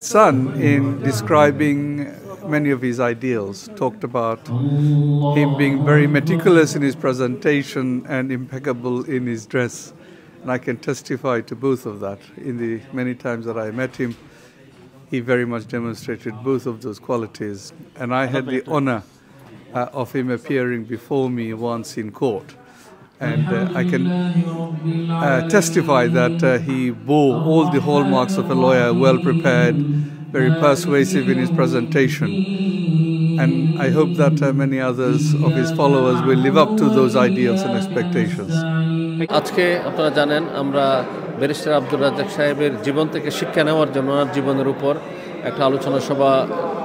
Son, in describing many of his ideals, talked about him being very meticulous in his presentation and impeccable in his dress. And I can testify to both of that. In the many times that I met him, he very much demonstrated both of those qualities. And I had the honor of him appearing before me once in court. And I can testify that he bore all the hallmarks of a lawyer, well prepared, very persuasive in his presentation. And I hope that many others of his followers will live up to those ideals and expectations. আজকে আপনারা জানেন আমরা barrister Abdur Razzak সাহেবের জীবন থেকে শিক্ষা নেওয়ার জন্য ওনার জীবনের উপর একটা আলোচনা সভা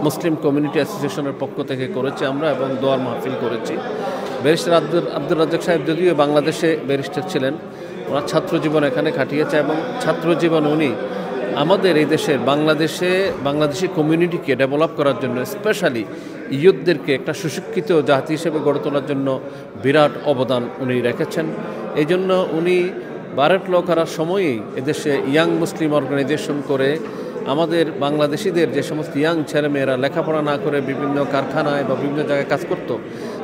মুসলিম কমিউনিটি অ্যাসোসিয়েশনের পক্ষ থেকে করেছি আমরা এবং দোয়ার মাহফিল করেছি। ব্যারিস্টার আব্দুর রাজ্জাক সাহেব যদিও বাংলাদেশে ব্যারিস্টার ছিলেন, ওনার ছাত্র জীবন এখানে কাটিয়েছে এবং ছাত্র জীবন উনি আমাদের এই দেশের বাংলাদেশি কমিউনিটিকে ডেভেলপ করার জন্য স্পেশালি ইয়ুথদেরকে একটা সুশিক্ষিত জাতি হিসেবে গড়ে তোলার জন্য বিরাট অবদান উনি রেখেছেন। এই জন্য উনি ভারত ল করার সময়ই এদেশে ইয়াং মুসলিম অর্গানাইজেশন করে আমাদের বাংলাদেশিদের যে সমস্ত ইয়াং ছেলেমেয়েরা লেখাপড়া না করে বিভিন্ন কারখানায় বা বিভিন্ন জায়গায় কাজ করত,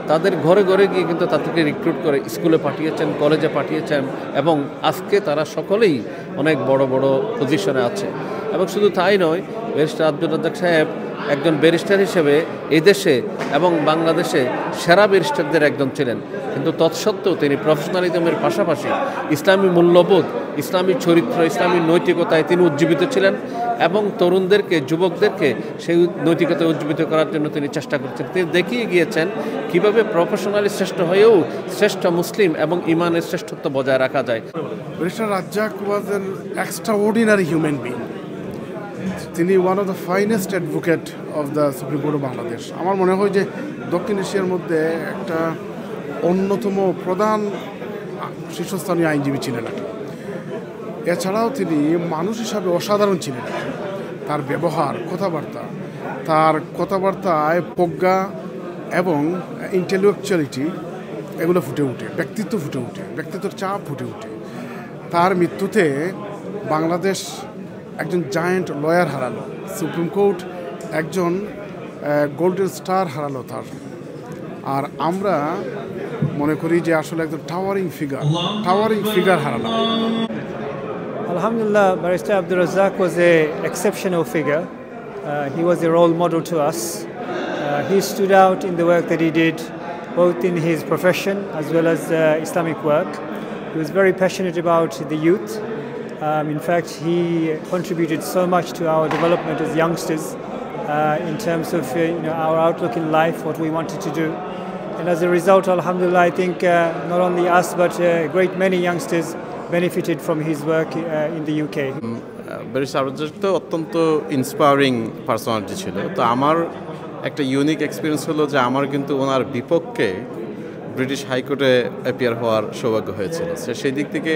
তাদের ঘরে ঘরে গিয়ে কিন্তু তাদেরকে রিক্রুট করে স্কুলে পাঠিয়েছেন, কলেজে পাঠিয়েছেন এবং আজকে তারা সকলেই অনেক বড় বড় পজিশনে আছে। এবং শুধু তাই নয়, ব্যারিস্টার আব্দুর রাজ্জাক সাহেব একজন ব্যারিস্টার হিসেবে এই দেশে এবং বাংলাদেশে সেরা ব্যারিস্টারদের একজন ছিলেন। কিন্তু তৎসত্ত্বেও তিনি প্রফেশনালিজমের পাশাপাশি ইসলামী মূল্যবোধ, ইসলামী চরিত্র, ইসলামী নৈতিকতায় তিনি উজ্জীবিত ছিলেন এবং তরুণদেরকে, যুবকদেরকে সেই নৈতিকতায় উজ্জীবিত করার জন্য তিনি চেষ্টা করছেন। তিনি দেখিয়ে গিয়েছেন কীভাবে প্রফেশনালি শ্রেষ্ঠ হয়েও শ্রেষ্ঠ মুসলিম এবং ইমানের শ্রেষ্ঠত্ব বজায় রাখা যায়। Barrister Razzak was an extraordinary human being. তিনি one of the finest advocate of the supreme court of Bangladesh. আমার মনে হয় যে দক্ষিণ এশিয়ার মধ্যে একটা অন্যতম প্রধান শীর্ষস্থানীয় আইনজীবী ছিলেন। এছাড়াও তিনি মানুষ হিসাবে অসাধারণ ছিলেন। তার ব্যবহার, তার কথাবার্তায় প্রজ্ঞা এবং ইন্টেলেকচুয়ালিটি এগুলো ফুটে ওঠে, ব্যক্তিত্ব ফুটে ওঠে, ব্যক্তিত্বের চাপ ফুটে ওঠে। তার মৃত্যুতে বাংলাদেশ একজন জায়ান্ট লয়ার হারালো, সুপ্রিম কোর্ট একজন গোল্ডেন স্টার হারালো তার। আর আমরা মনে করি যে আসলে একজন টাওয়ারিং ফিগার হারালাম। Alhamdulillah, Barrister Abdul Razzaq was an exceptional figure. He was a role model to us. He stood out in the work that he did, both in his profession as well as Islamic work. He was very passionate about the youth. In fact, he contributed so much to our development as youngsters in terms of our outlook in life, what we wanted to do. And as a result, alhamdulillah, I think not only us but a great many youngsters benefited from his work in the UK. Barrister Razzak তো অত্যন্ত inspiring personality ছিল। তো আমার একটা unique experience হলো যে আমার কিন্তু ওনার বিপক্ষে ব্রিটিশ হাইকোর্টে অ্যাপিয়ার হওয়ার সৌভাগ্য হয়েছিল। সেই দিক থেকে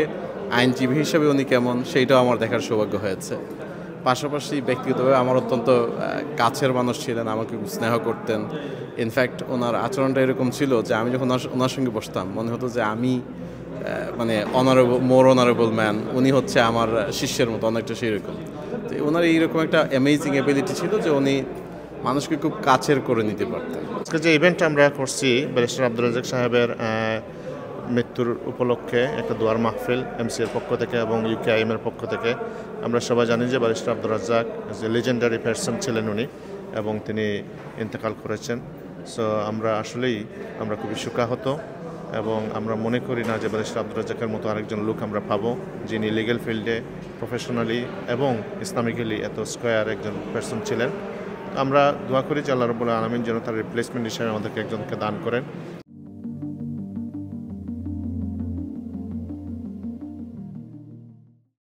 আইনজীবী হিসেবে উনি কেমন সেইটাও আমার দেখার সৌভাগ্য হয়েছে। পাশাপাশি ব্যক্তিগতভাবে আমার অত্যন্ত কাছের মানুষ ছিলেন, আমাকে স্নেহ করতেন। ইনফ্যাক্ট ওনার আচরণটা এরকম ছিল যে আমি যখন ওনার সঙ্গে বসতাম মনে হতো যে আমি মানে মোর অনারেবল ম্যান, উনি হচ্ছে আমার শিষ্যের মতো, অনেকটা সেই রকম। তো ওনার এইরকম একটা অ্যামেজিং অ্যাবিলিটি ছিল যে উনি মানুষকে খুব কাছের করে নিতে পারতেন। আজকে যে ইভেন্ট আমরা করছি ব্যারিস্টার আব্দুর রাজ্জাক সাহেবের মৃত্যুর উপলক্ষে একটা দোয়ার মাহফিল এমসিএর পক্ষ থেকে এবং ইউকেআইএমের পক্ষ থেকে, আমরা সবাই জানি যে ব্যারিস্টার আব্দুর রাজ্জাক যে লেজেন্ডারি পারসন ছিলেন উনি, এবং তিনি ইন্তেকাল করেছেন। সো আমরা খুবই শোকাহত এবং আমরা মনে করি না যে ব্যারিস্টার আব্দুর রাজ্জাকের মতো আরেকজন লোক আমরা পাবো যিনি লিগ্যাল ফিল্ডে প্রফেশনালি এবং ইসলামিক্যালি এত স্কোয়ার একজন পারসন ছিলেন। আমরা দোয়া করি যে আল্লাহ রাব্বুল আলামিন যেন তার রিপ্লেসমেন্ট হিসেবে আমাদেরকে একজনকে দান করেন।